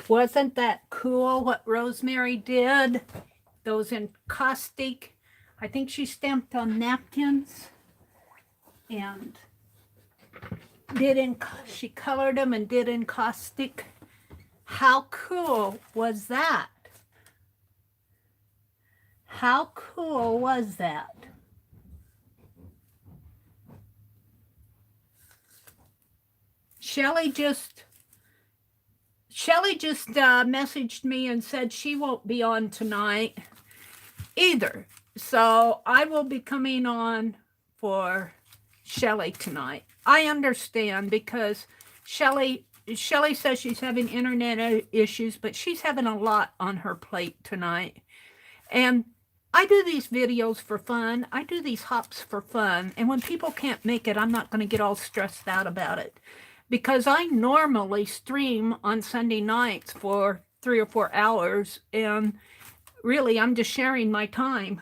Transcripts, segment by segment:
Wasn't that cool what Rosemary did? Those encaustic, I think she stamped on napkins and she colored them and did encaustic. How cool was that? How cool was that? Shelly just messaged me and said she won't be on tonight either. So I will be coming on for Shelly tonight. I understand because Shelly says she's having internet issues, but she's having a lot on her plate tonight. And I do these videos for fun. I do these hops for fun. And when people can't make it, I'm not going to get all stressed out about it. Because I normally stream on Sunday nights for 3 or 4 hours. And really, I'm just sharing my time.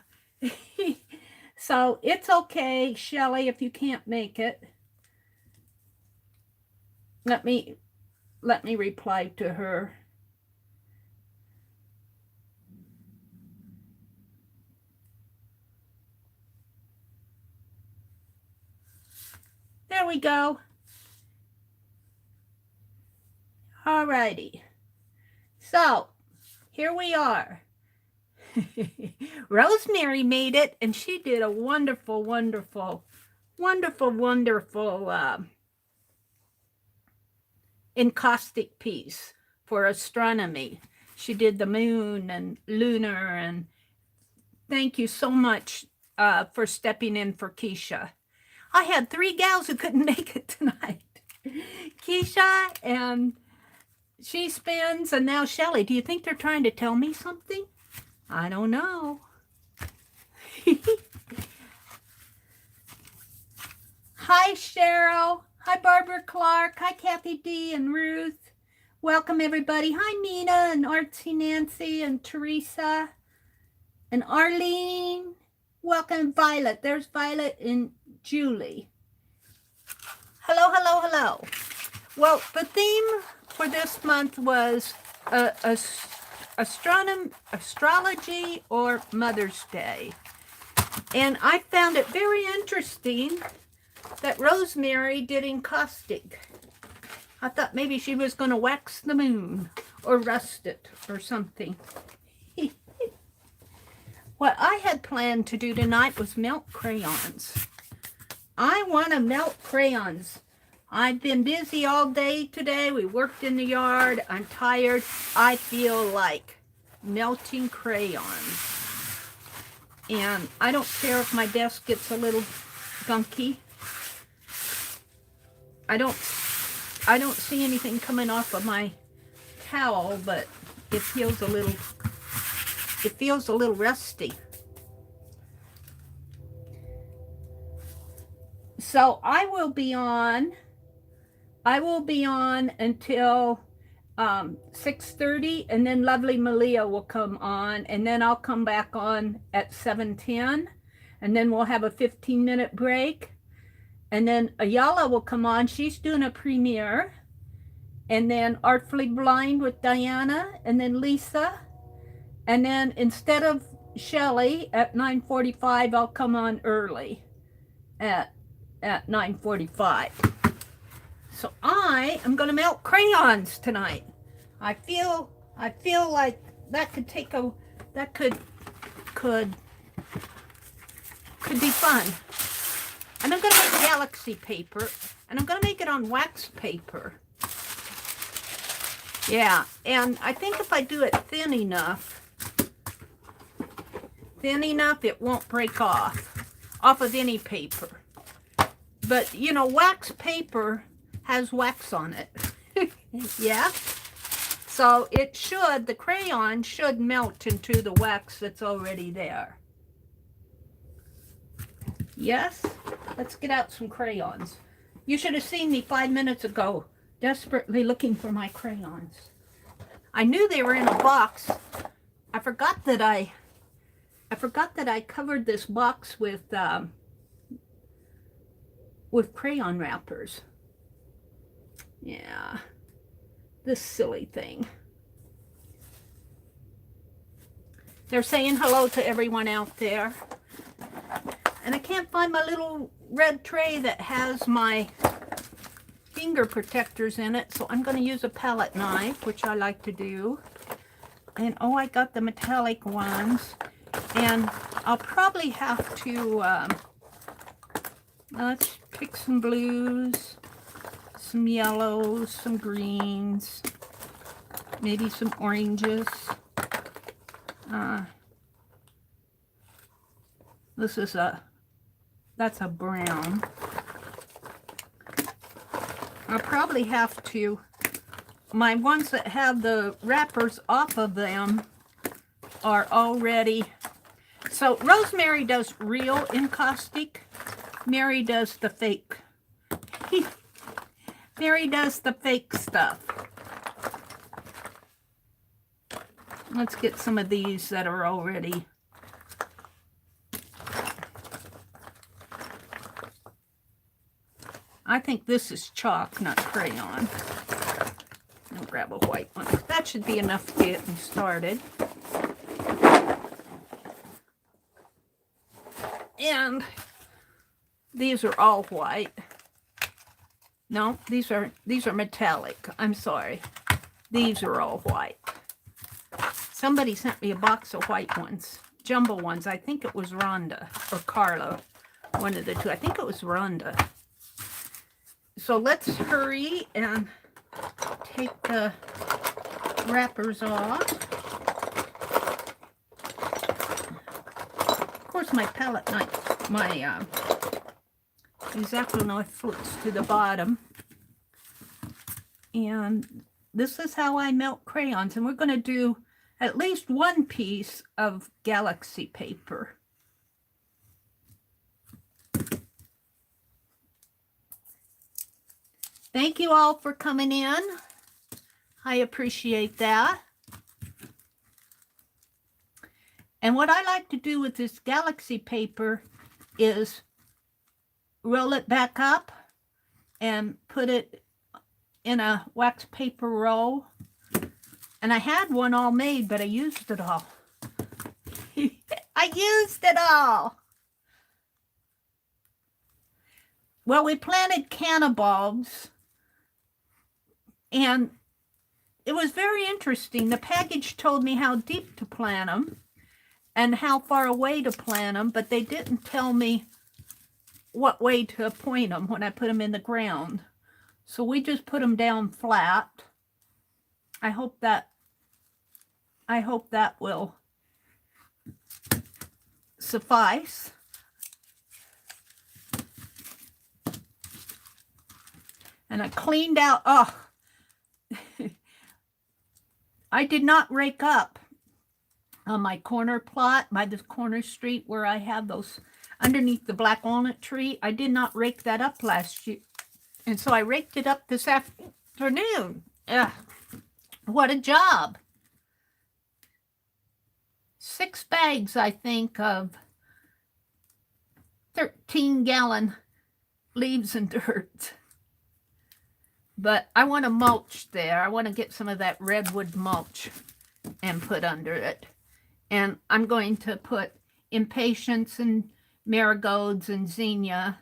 So it's okay, Shelly, if you can't make it. Let me reply to her. There we go. All righty. So here we are. Rosemary made it, and she did a wonderful, wonderful, wonderful, wonderful encaustic piece for astronomy. She did the moon and lunar, and thank you so much for stepping in for Keisha. I had 3 gals who couldn't make it tonight. Keisha, and she spins, and now Shelly. Do you think they're trying to tell me something? I don't know. Hi, Cheryl. Hi, Barbara Clark. Hi, Kathy D. and Ruth. Welcome, everybody. Hi, Mina and Artsy Nancy and Teresa and Arlene. Welcome, Violet. There's Violet and Julie. Hello, hello, hello. Well, the theme for this month was astrology or Mother's Day. And I found it very interesting that Rosemary did encaustic. I thought maybe she was going to wax the moon or rust it or something. What I had planned to do tonight was melt crayons. I want to melt crayons. I've been busy all day today. We worked in the yard. I'm tired. I feel like melting crayons. And I don't care if my desk gets a little gunky. I don't see anything coming off of my towel, but it feels a little rusty. So I will be on until 6:30, and then lovely Malia will come on, and then I'll come back on at 7:10, and then we'll have a 15-minute break, and then Ayala will come on. She's doing a premiere, and then Artfully Blind with Diana, and then Lisa, and then instead of Shelly at 9:45, I'll come on early at 9:45. So I am going to melt crayons tonight. I feel like that could be fun. And I'm going to make galaxy paper, and I'm going to make it on wax paper. Yeah, and I think if I do it thin enough, it won't break off of any paper. But, you know, wax paper has wax on it. Yeah? So the crayon should melt into the wax that's already there. Yes? Let's get out some crayons. You should have seen me 5 minutes ago, desperately looking for my crayons. I knew they were in a box. I forgot that I covered this box with crayon wrappers. Yeah, this silly thing. They're saying hello to everyone out there. And I can't find my little red tray that has my finger protectors in it, so I'm going to use a palette knife, which I like to do. And oh, I got the metallic ones. And I'll probably have to, let's pick some blues, some yellows, some greens, maybe some oranges. This is that's a brown. I'll probably have to, my ones that have the wrappers off of them are already, so Rosemary does real encaustic, Mary does the fake. Mary does the fake stuff. Let's get some of these that are already. I think this is chalk, not crayon. I'll grab a white one. That should be enough to get me started. And these are all white. No, these are metallic. I'm sorry. These are all white. Somebody sent me a box of white ones, jumbo ones. I think it was Rhonda or Carla, one of the two. I think it was Rhonda. So let's hurry and take the wrappers off. Of course, my palette knife, my X-Acto knife floats to the bottom. And this is how I melt crayons. And we're going to do at least one piece of galaxy paper. Thank you all for coming in. I appreciate that. And what I like to do with this galaxy paper is roll it back up and put it in a wax paper roll. And I had one all made, but I used it all. I used it all. Well, we planted canna bulbs. And it was very interesting. The package told me how deep to plant them and how far away to plant them, but they didn't tell me what way to point them when I put them in the ground. So we just put them down flat. I hope that will suffice. And I cleaned out, oh, I did not rake up on my corner plot by the corner street where I have those underneath the black walnut tree. I did not rake that up last year. And so I raked it up this afternoon. Ugh, what a job. 6 bags, I think, of 13-gallon leaves and dirt. But I want to mulch there. I want to get some of that redwood mulch and put under it. And I'm going to put impatiens and marigolds and zinnia.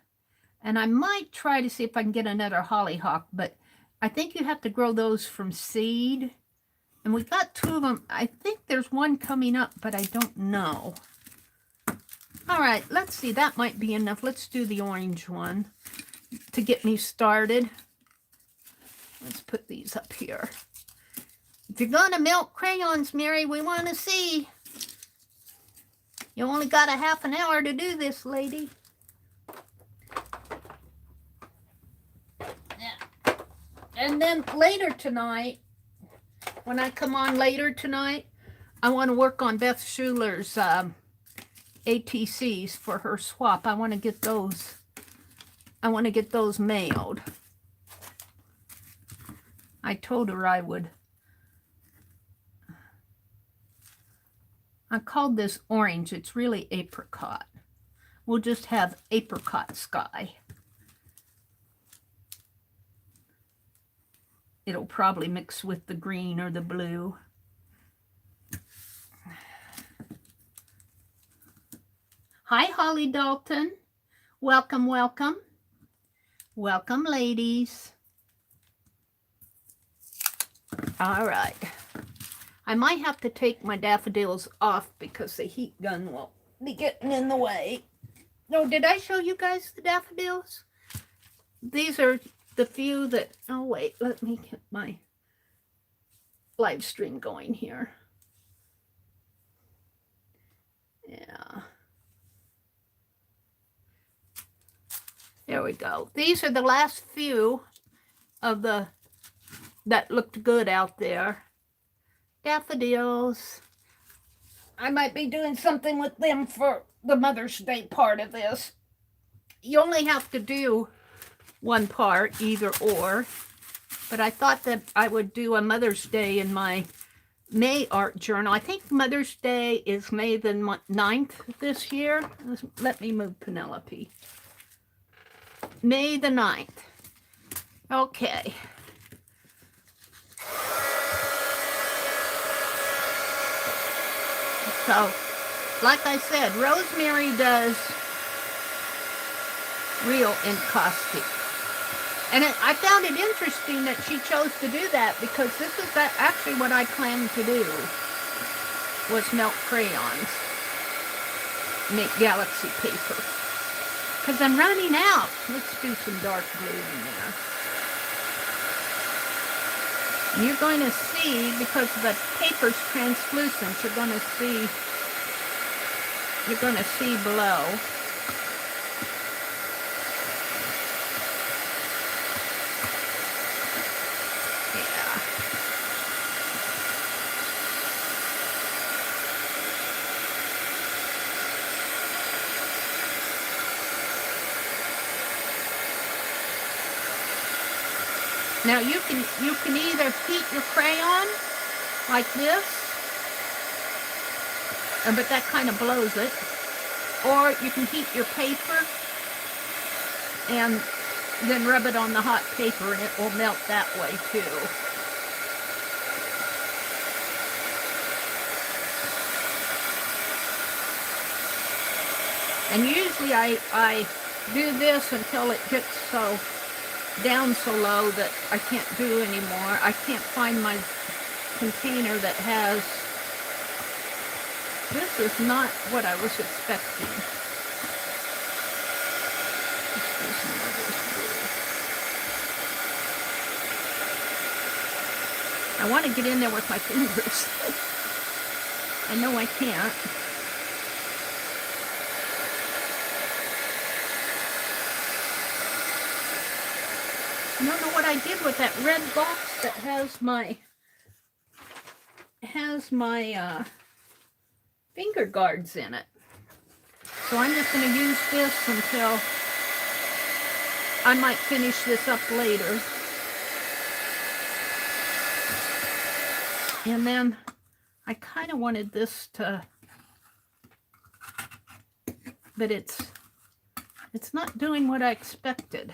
And I might try to see if I can get another hollyhock. But I think you have to grow those from seed. And we've got 2 of them. I think there's one coming up, but I don't know. All right, let's see. That might be enough. Let's do the orange one to get me started. Let's put these up here. If you're going to melt crayons, Mary, we want to see. You only got a half an hour to do this, lady. Yeah. And then later tonight, when I come on later tonight, I want to work on Beth Schuler's ATCs for her swap. I want to get those. I want to get those mailed. I told her I would. I called this orange. It's really apricot. We'll just have apricot sky. It'll probably mix with the green or the blue. Hi, Holly Dalton. Welcome, welcome. Welcome, ladies. All right. I might have to take my daffodils off because the heat gun will be getting in the way. Oh, did I show you guys the daffodils? These are the few that... Oh, wait. Let me get my live stream going here. Yeah. There we go. These are the last few of the that looked good out there. Daffodils. I might be doing something with them for the Mother's Day part of this. You only have to do one part, either or. But I thought that I would do a Mother's Day in my May art journal. I think Mother's Day is May the 9th this year. Let me move Penelope. May the 9th. Okay. So, like I said, Rosemary does real encaustic. And I found it interesting that she chose to do that because this is actually what I planned to do, was melt crayons, make galaxy paper. Because I'm running out. Let's do some dark blue in there. And you're going to see, because the paper's translucent, you're going to see below. Now you can either heat your crayon like this, but that kind of blows it, or you can heat your paper and then rub it on the hot paper and it will melt that way too. And usually I do this until it gets down so low that I can't do anymore. I can't find my container that has... This is not what I was expecting. Let's do some of this blue. I want to get in there with my fingers. I know I can't. I don't know what I did with that red box that has my finger guards in it. So I'm just going to use this until I might finish this up later. And then I kind of wanted this to, but it's not doing what I expected.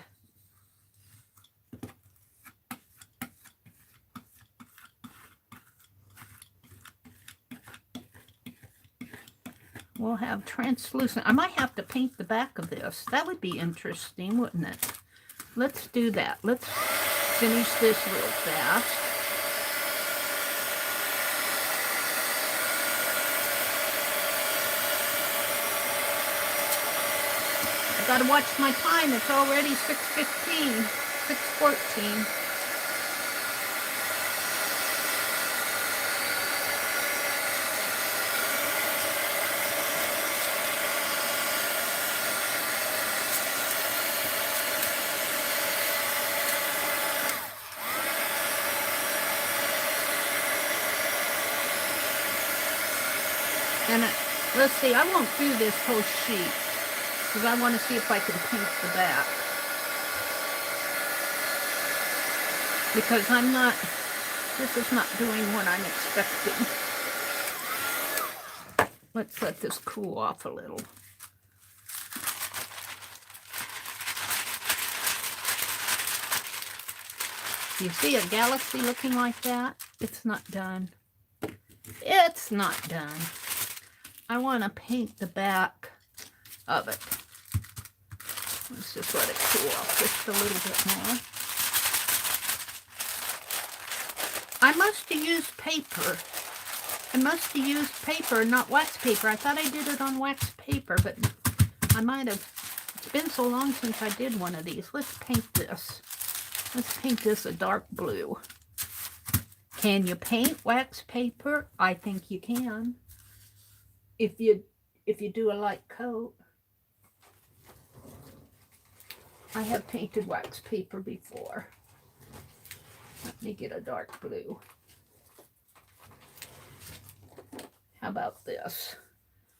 We'll have translucent. I might have to paint the back of this. That would be interesting, wouldn't it? Let's do that. Let's finish this real fast. I gotta watch my time. It's already 6:15, 6:14. And let's see, I won't do this whole sheet because I want to see if I can paint the back. Because this is not doing what I'm expecting. Let's let this cool off a little. You see a galaxy looking like that? It's not done. It's not done. I want to paint the back of it. Let's just let it cool off just a little bit more. I must have used paper. I must have used paper, not wax paper. I thought I did it on wax paper, but I might have. It's been so long since I did one of these. Let's paint this. Let's paint this a dark blue. Can you paint wax paper? I think you can. If you do a light coat. I have painted wax paper before. Let me get a dark blue. How about this?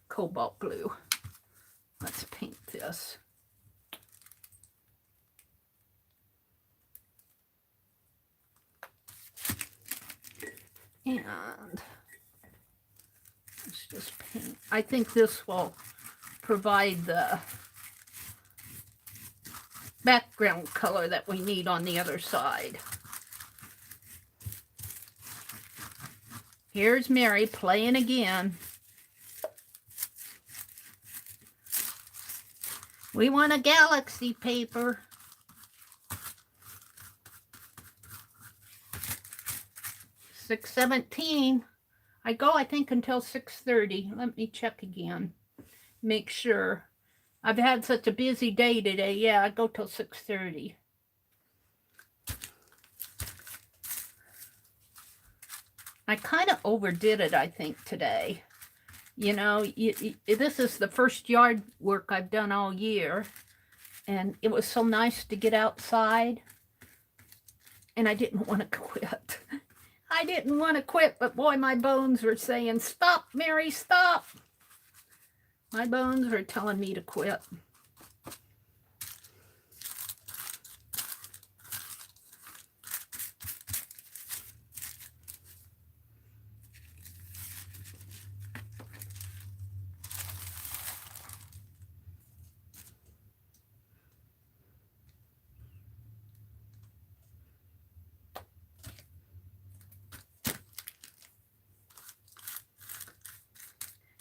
Cobalt blue. Let's paint this. And let's just paint. I think this will provide the background color that we need on the other side. Here's Mary playing again. We want a galaxy paper. $6.17. I go, I think, until 6:30. Let me check again. Make sure. I've had such a busy day today. Yeah, I go till 6:30. I kind of overdid it, I think, today. You know, this is the first yard work I've done all year. And it was so nice to get outside. And I didn't want to quit. I didn't want to quit, but boy, my bones were saying, stop, Mary, stop. My bones were telling me to quit.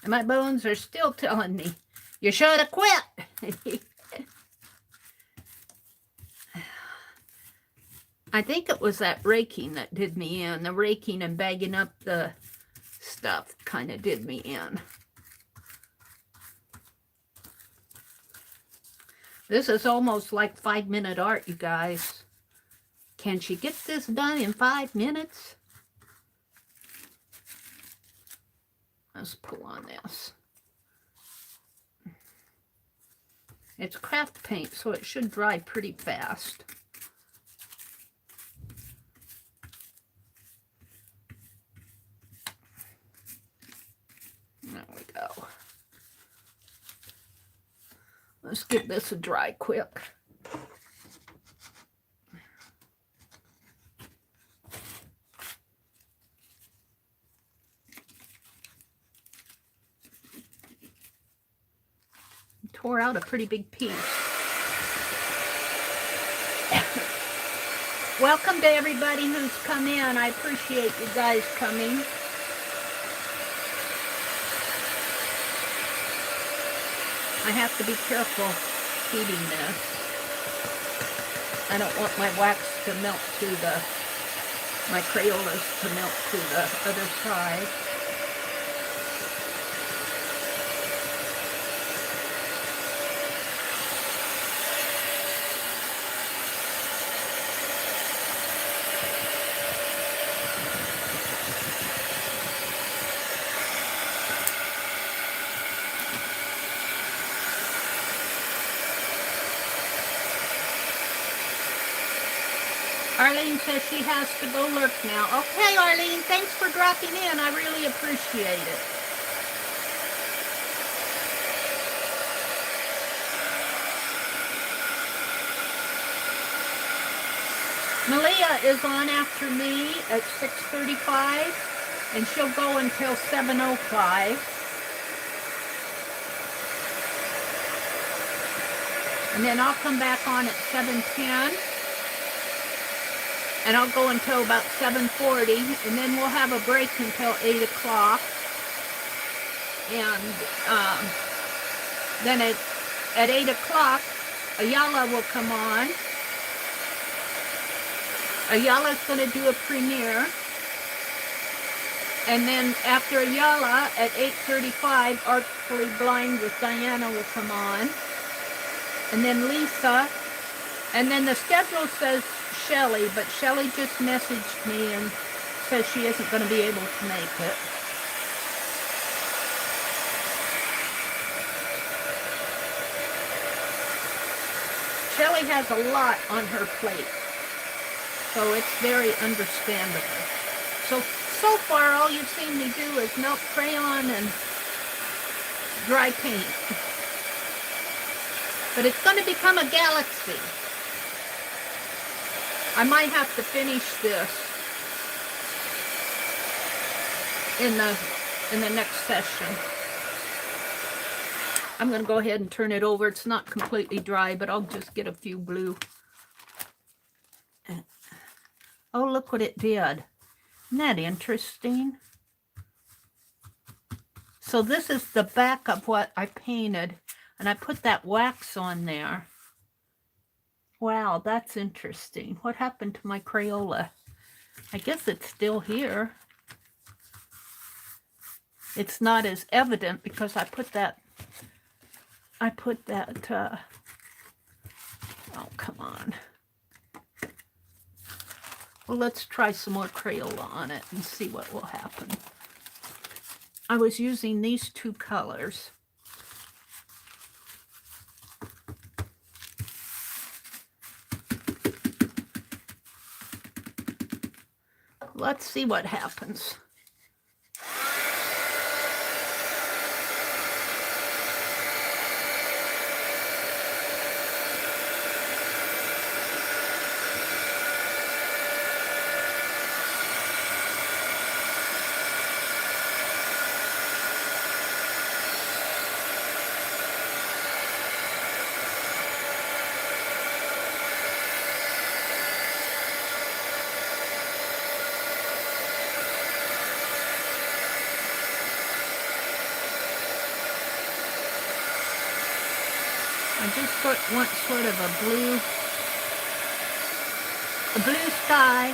And my bones are still telling me, you should have quit. I think it was that raking that did me in. The raking and bagging up the stuff kind of did me in. This is almost like 5-minute art, you guys. Can she get this done in 5 minutes? Let's pull on this. It's craft paint, so it should dry pretty fast. There we go. Let's give this a dry quick. Tore out a pretty big piece. Welcome to everybody who's come in. I appreciate you guys coming. I have to be careful heating this. I don't want my wax to melt to my Crayolas to melt to the other side. Arlene says she has to go lurk now. Okay, Arlene, thanks for dropping in. I really appreciate it. Malia is on after me at 6:35, and she'll go until 7:05. And then I'll come back on at 7:10. And I'll go until about 7:40, and then we'll have a break until 8 o'clock. And then at at 8 o'clock, Ayala will come on. Ayala's going to do a premiere. And then after Ayala, at 8:35, Artfully Blind with Diana will come on. And then Lisa. And then the schedule says Shelley, but Shelley just messaged me and says she isn't going to be able to make it. Shelley has a lot on her plate, so it's very understandable. So far, all you've seen me do is melt crayon and dry paint. But it's going to become a galaxy. I might have to finish this in the next session. I'm going to go ahead and turn it over. It's not completely dry, but I'll just get a few blue. Oh, look what it did. Isn't that interesting? So this is the back of what I painted, and I put that wax on there. Wow, that's interesting. What happened to my Crayola? I guess it's still here. It's not as evident because I put that, oh, come on. Well, let's try some more Crayola on it and see what will happen. I was using these two colors. Let's see what happens. I just want sort of a blue sky.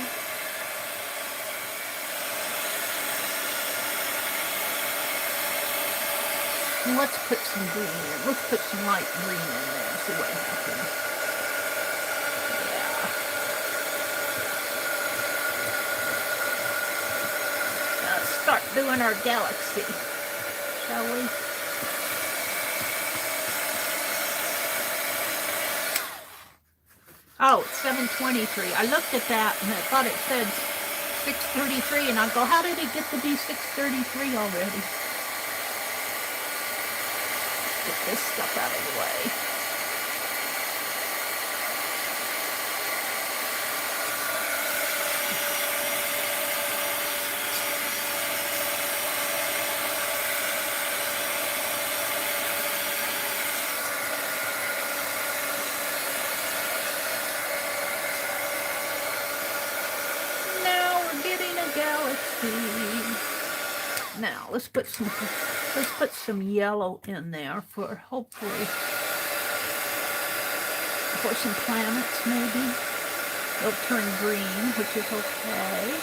And let's put some green in. Let's put some light green in there and see what happens. Yeah. Let's start doing our galaxy, shall we? Oh, it's 7:23. I looked at that and I thought it said 6:33, and I go, how did it get to be 6:33 already? Get this stuff out of the way. Now let's put some yellow in there for hopefully for some planets maybe. They'll turn green, which is okay.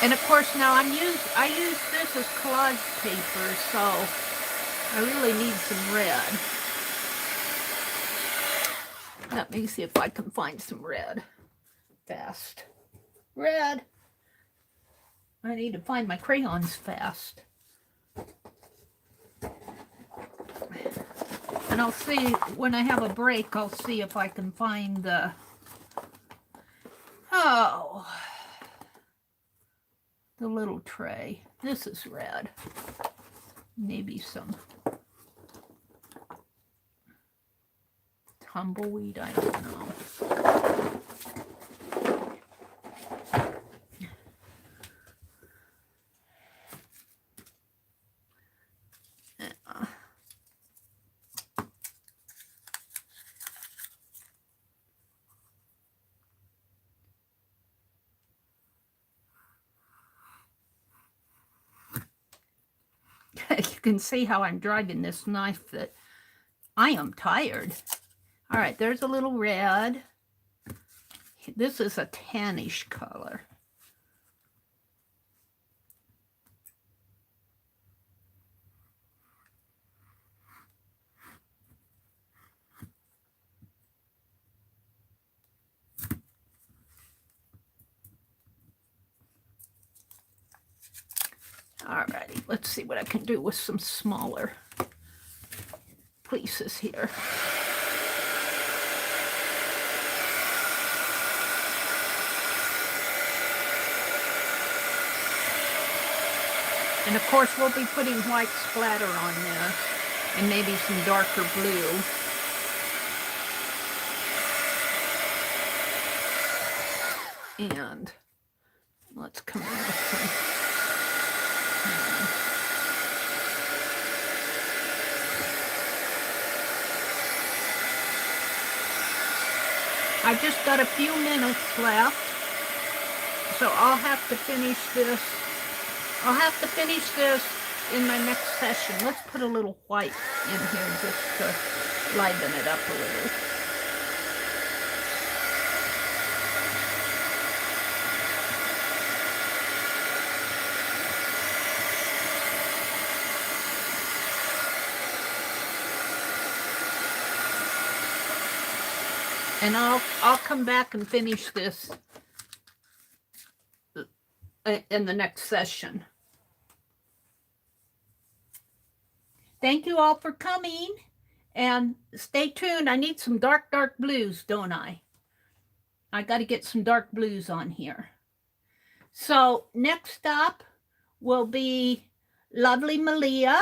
And of course now I use this as collage paper, so I really need some red. Let me see if I can find some red fast. Red. I need to find my crayons fast. And I'll see, when I have a break, I'll see if I can find the, the little tray. This is red. Maybe some tumbleweed, I don't know. You can see how I'm driving this knife that I am tired. All right, there's a little red. This is a tannish color. Alrighty, let's see what I can do with some smaller pieces here. And of course, we'll be putting white splatter on this and maybe some darker blue. And let's come in with some. I just got a few minutes left, so I'll have to finish this. I'll have to finish this in my next session. Let's put a little white in here just to liven it up a little. And I'll come back and finish this in the next session. Thank you all for coming, and stay tuned. I need some dark blues, don't I? I got to get some dark blues on here. So next up will be Lovely Malia.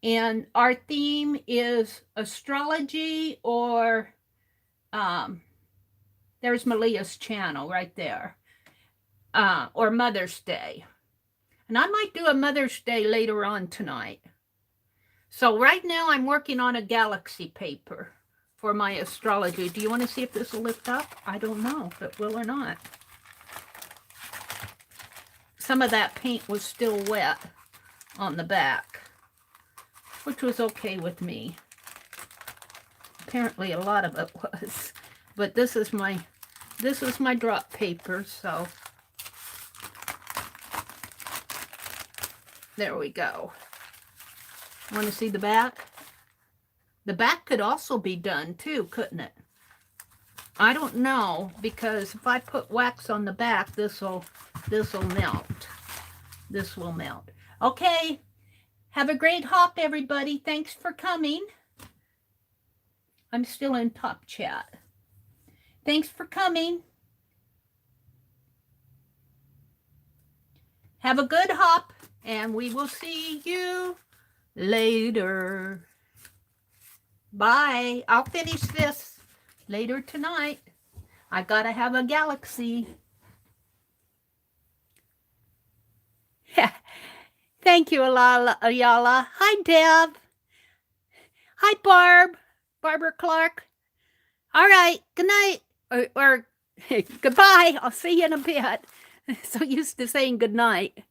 And our theme is astrology, or there's Malia's channel right there, or Mother's Day. And I might do a Mother's Day later on tonight. So right now I'm working on a galaxy paper for my astrology. Do you want to see if this will lift up? I don't know if it will or not. Some of that paint was still wet on the back, which was okay with me. Apparently a lot of it was. But this is my drop paper, so there we go. Want to see the back? The back could also be done too, couldn't it? I don't know, because if I put wax on the back, this'll melt. This will melt. Okay. Have a great hop, everybody. Thanks for coming. I'm still in top chat. Thanks for coming. Have a good hop, and we will see you later. Bye. I'll finish this later tonight. I gotta have a galaxy. Thank you, Ayala. Hi, Deb. Hi, Barb. Barbara Clark. All right. Good night. Or goodbye. I'll see you in a bit. So used to saying good night.